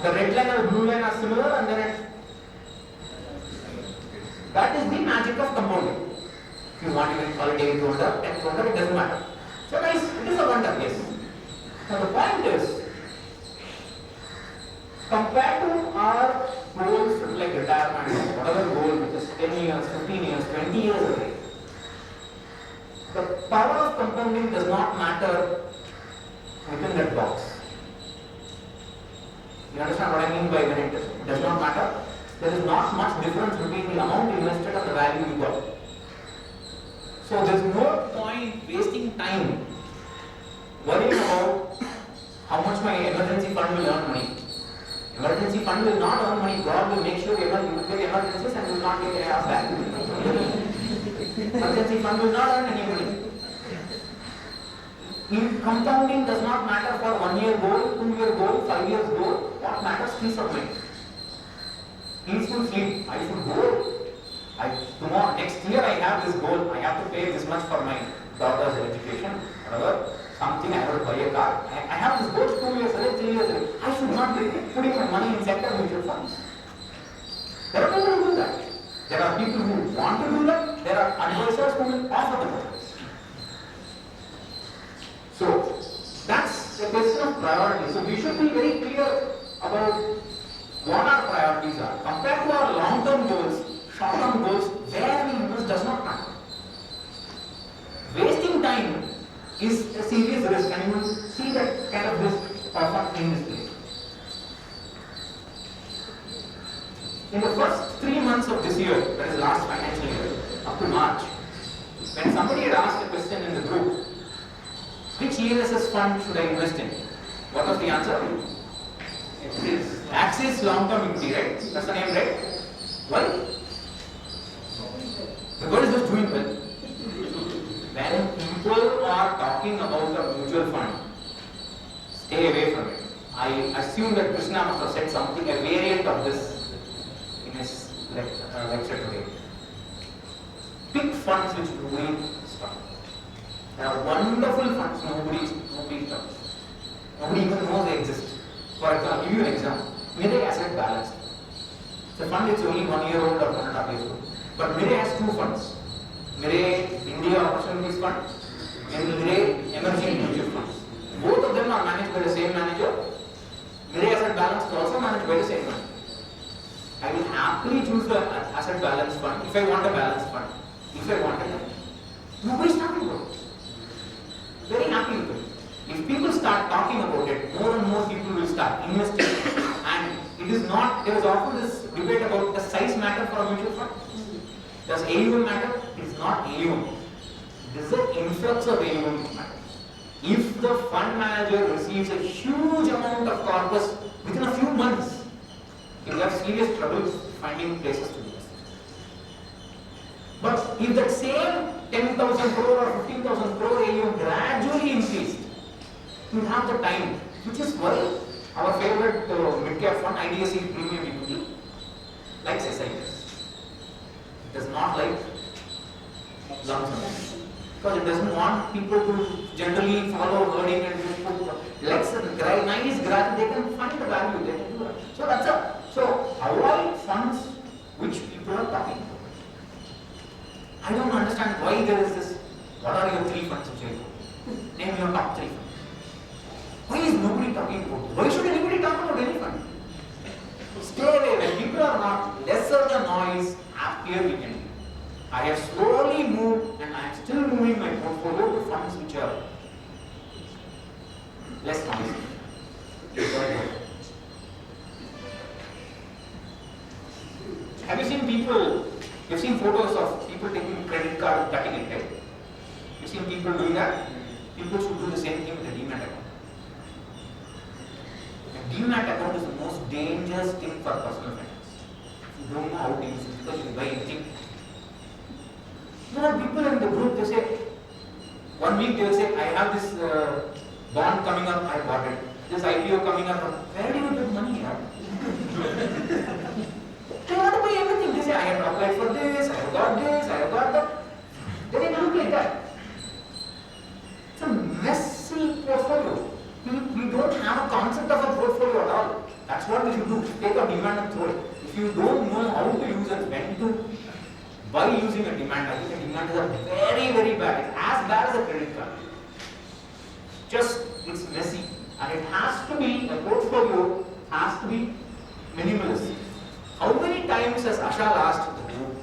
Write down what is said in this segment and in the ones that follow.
The red line and the blue line are similar, and then that is the magic of compounding. If you want, you can call it 8 wonder, 10 wonder, it doesn't matter. So guys, it is a wonder, yes. Now the point is, compared to our goals like retirement, whatever goal which is 10 years, 15 years, 20 years away, the power of compounding does not matter within that box. You understand what I mean by when it does not matter? There is not much difference between the amount invested and the value you got. So there is no point wasting time worrying about how much my emergency fund will earn money. Emergency fund will not earn money. God will make sure you will get emergencies and will not get ass back. Emergency fund will not earn any money. In compounding does not matter for 1 year goal, 2 year goal, 5 years goal. What matters is peace of mind. Peaceful sleep. I should go. Tomorrow, next year I have this goal. I have to pay this much for my daughter's education, whatever. Something I have to buy a car. I have this goal 2 years away, 3 years away. I should not be putting my money in sector mutual funds. There are people who do that. There are people who want to do that. There are advisors who will offer the products. So that's a question of priority. So we should be very clear about what our priorities are. Compared to our long-term goals, short-term goals, where we invest does not matter. Wasting time is a serious risk, and you will see that kind of risk often in this place. In the first 3 months of this year, that is last financial year, up to March, when somebody had asked a question in the group, which ELSS fund should I invest in? What was the answer? It is Axis Long-Term Equity, right? That's the name, right? Why? The girl is just doing well. When people are talking about a mutual fund, stay away from it. I assume that Krishna must have said something, a variant of this in his lecture today. Pick funds which nobody stocks. There are wonderful funds nobody stocks. Nobody even knows they exist. For example, I'll give you an example. Mirae Asset Balanced. It's a fund which is only 1 year old or 1.5 years old. But Mirae has 2 funds. Mirae India Opportunities Fund and Mirae Emerging Mutual Funds. Both of them are managed by the same manager. Mirae Asset Balance is also managed by the same manager. I will happily choose the Asset Balance Fund if I want a balanced fund. If I want it, nobody is talking about it. Very happy with it. If people start talking about it, more and more people will start investing. And it is not, there is often this debate about the size matter for a mutual fund. Does AUM matter? It is not AUM. This is the influx of AUM matter. If the fund manager receives a huge amount of corpus within a few months, he will have serious trouble finding places to invest. But if that same 10,000 crore or 15,000 crore AUM gradually increased, you have the time, which is why our favorite mid-cap fund, IDFC Premium Equity, likes SIPs. It does not like lump sums. Because it doesn't want people to generally follow herding and just put nice graph, they can find the value, they can do that. So that's a, so avoid funds which people are talking about. I don't understand why there is this, what are your 3 funds which I do? Name your top 3 funds. Why is nobody talking about it? Why should anybody talk about any fund? Stay away. When people are not, lesser the noise, happier we can be. I have slowly moved and I am still moving my portfolio to funds which are less noisy. Have you seen people, you've seen photos of people taking credit card, cutting it, right? You've seen people doing that? People should do the same thing with a Demat account. A Demat account is the most dangerous thing for personal finance. You don't know how to use it because you buy anything. There are people in the group, they say, 1 week they will say, I have this bond coming up, I bought it. This IPO coming up, where do you get money here? They want to buy everything. They say, I have applied for this, I have got this, I have got that. They didn't look like that. It's a messy portfolio. We don't have a concept of a portfolio at all. That's That's what you do. Take a demand and throw it. If you don't know how to use it, when to, by using a demand, I think a demand is a very, very bad. It's as bad as a credit card. Just, it's messy. And it has to be, a portfolio has to be minimalist. How many times has Ashal asked the group,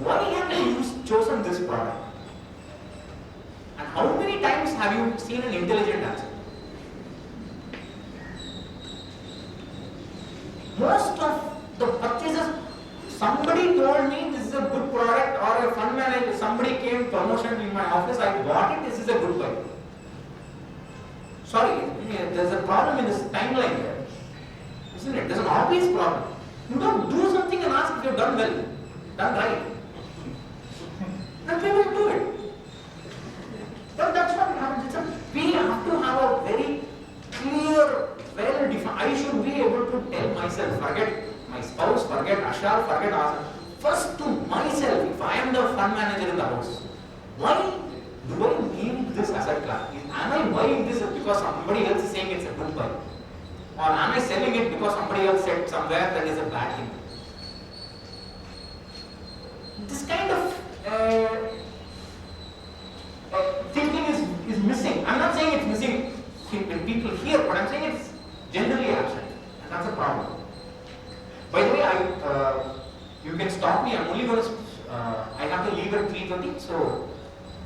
why have you chosen this product? And how many times have you seen an intelligent answer? Most of the purchases, somebody told me this is a good product, or a fund manager, somebody came promotion in my office, I bought it, this is a good buy. Sorry, there's a problem in this timeline here. Isn't it? There's an obvious problem. You don't do something and ask if you've done well, done right. Then people do it. But that's what happens. We have to have a very clear, well-defined. I should be able to tell myself, forget my spouse, forget Ashar, forget Azam. First to myself, if I am the fund manager in the house, why do I need this asset class? Am I buying this because somebody else is saying it's a good buy? Or am I selling it because somebody else said somewhere that is a bad thing? This kind of thinking is missing. I'm not saying it's missing in people here, but I'm saying it's generally absent. And that's a problem. By the way, you can stop me. I'm only going to, I have to leave at 3:30, so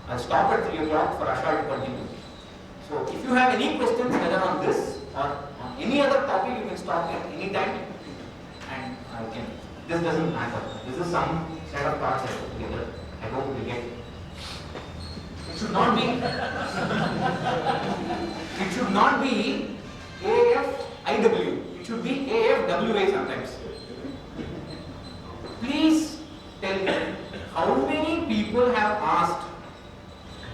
I'll stop at 3 o'clock for Ashar to continue. So if you have any questions whether on this or on any other topic, you can stop me at any time, and I can. This doesn't matter. This is some set of thoughts I put together. I hope we get. It should not be. It should not be AFIW. It should be AFWA sometimes. Please tell me, how many people have asked,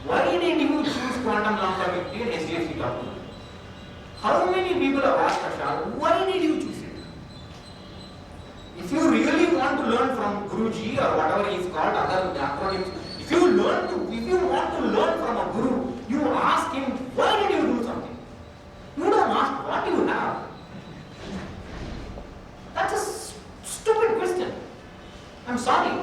why did you choose quantum longevity and SDFC document? How many people have asked Ashar, why did you choose it? If you really want to learn from Guruji or whatever he is called, other acronyms, if you want to learn from a guru, you ask him, why did you do something? You don't ask, what do you have? That's a stupid question. I'm sorry.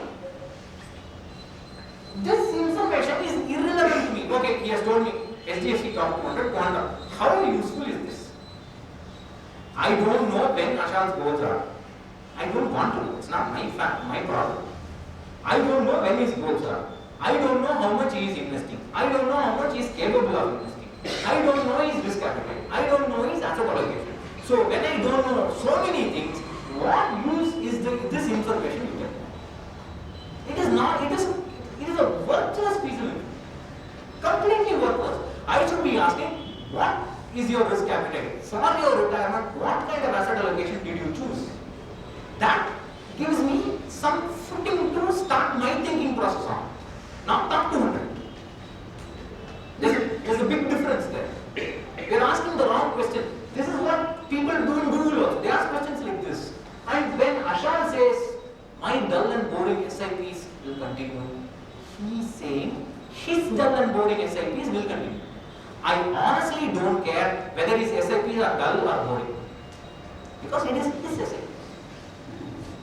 This information is irrelevant to me. Okay, he has told me SDFC top 200 quantum. How useful is this? I don't know when Ashal's goals are. I don't want to know. It's not my problem. I don't know when his goals are. I don't know how much he is investing. I don't know how much he is capable of investing. I don't know his risk appetite. I don't know his asset allocation. So when I don't know so many things, what use is this information you get? It is not. It is a worthless piece of information. Completely worthless. I should be asking, what is your risk appetite? For your retirement, what kind of asset allocation did you choose? That gives me some footing to start my thinking process on. Not top 200. There's a big difference there. You're asking the wrong question. This is what people do in Google also. They ask questions like this. And when Ashar says, my dull and boring SIPs will continue, he's saying his dull and boring SIPs will continue. I honestly don't care whether his SIPs are dull or boring, because it is his SIP.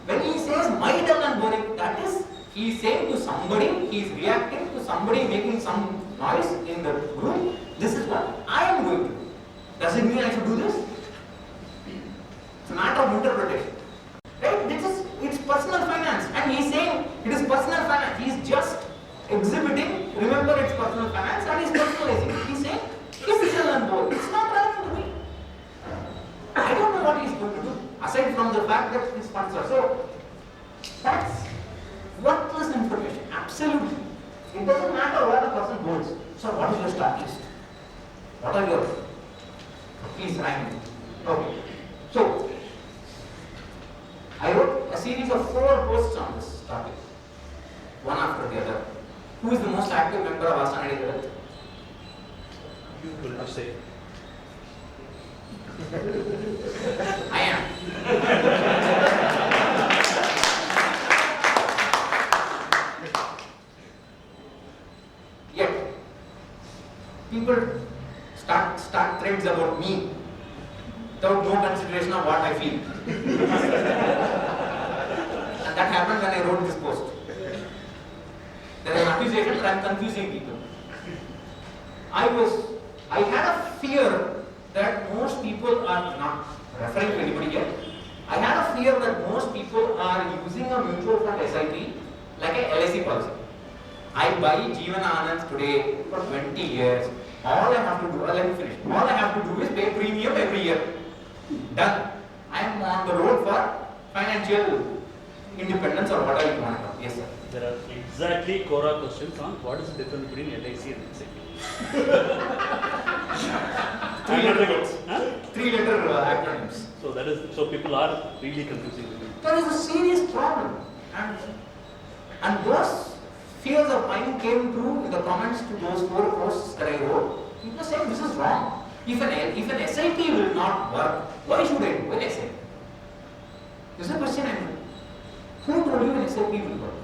When he says my dull and boring, that is, he is saying to somebody, he is reacting to somebody making some noise in the room, this is what I am going to do. Does it mean I should do this? It's a matter of interpretation. Right? It's personal finance, and he is saying it is personal finance. He is just exhibiting, remember it's personal finance, and he is personalizing. He is saying his dull and boring. It's not relevant to me. I don't know what he is going to do, aside from the fact that he is sponsor. So that's worthless information. Absolutely. It doesn't matter where the person goes. So what is your stock list? What are your, please rank me. Okay. So I wrote a series of 4 posts on this topic, one after the other. Who is the most active member of Asana Daily? You will say. I am. Yet, people start threads about me without no consideration of what I feel. feel. And that happened when I wrote this post. There is an accusation that I am confusing people. I had a fear that most people are not referring to anybody here. I had a fear that most people are using a mutual fund SIP like a LIC policy. I buy Jeevan Anand today for 20 years. All I have to do, let me finish. All I have to do is pay premium every year. Done. I am on the road for financial independence or whatever you want to call it. Yes, sir. There are exactly Quora questions on what is the difference between LIC and SIP. Three-letter acronyms. So people are really confusing. There is a serious problem, and those fears of mine came through in the comments to those 4 posts that I wrote. People are saying this is wrong. If an SIP will not work, why should I do an SIP? This is a question I mean. Who told you an SIP will work?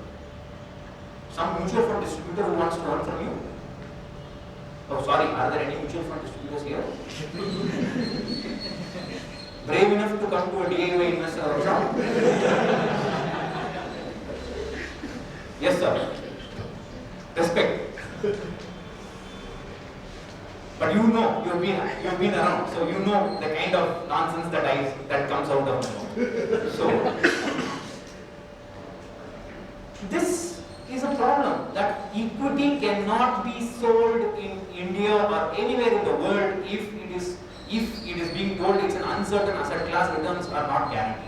Some mutual fund distributor who wants to earn from you? Oh, sorry, are there any mutual fund distributors here? Brave enough to come to a DIY investor workshop? Yes, sir. Respect. But you know, you've been around, so you know the kind of nonsense that comes out of my mouth. So this is a problem, that equity cannot be sold in India or anywhere in the world if it is being told it's an uncertain asset class, returns are not guaranteed.